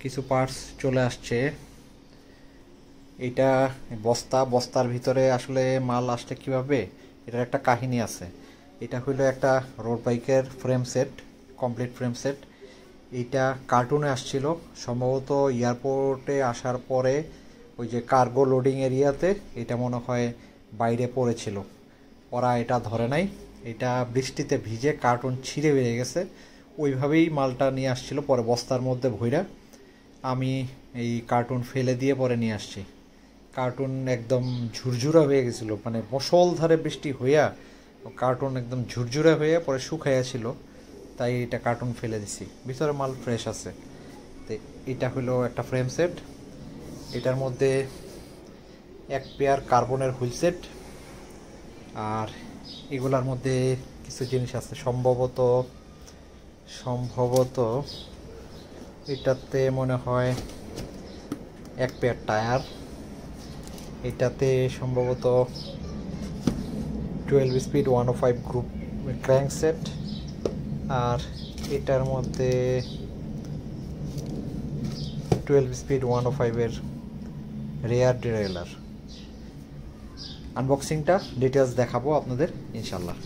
কিছু পার্টস চলে আসছে। এটা বস্তার ভিতরে আসলে মাল আসছে কিভাবে, এটার একটা কাহিনী আছে। এটা হইলো একটা রোড বাইকের frame set, complete frame set. এইটা কার্টুনে আসছিল সম্ভবত, এয়ারপোর্টে আসার পরে ওই যে কার্গো লোডিং এরিয়াতে এটা মনে হয় বাইরে পড়েছিল, ওরা এটা ধরে নাই। এটা বৃষ্টিতে ভিজে কার্টুন ছিঁড়ে বেরিয়ে গেছে, ওইভাবেই মালটা নিয়ে আসছিল। পরে বস্তার মধ্যে ভইরা আমি এই কার্টুন ফেলে দিয়ে পরে নিয়ে আসছি। কার্টুন একদম ঝুরঝুরা হয়ে গেছিলো, মানে মুষলধারে বৃষ্টি হইয়া কার্টুন একদম ঝুরঝুরা হয়ে পরে শুকাইয়া ছিল, তাই এটা কার্টুন ফেলে দিছি। ভিতরে মাল ফ্রেশ আছে। তো এটা হলো একটা ফ্রেম সেট। এটার মধ্যে এক পেয়ার কার্বনের হুইল সেট, আর এগুলার মধ্যে কিছু জিনিস আছে সম্ভবত এটাতে মনে হয় এক পেয়ার টায়ার, এটাতে সম্ভবত 12 স্পিড 105 গ্রুপ ক্র্যাঙ্ক সেট, আর এটার মধ্যে 12 স্পিড 105 এর রেয়ার ডিরেলার। আনবক্সিংটা ডিটেলস দেখাবো আপনাদের ইনশাল্লাহ।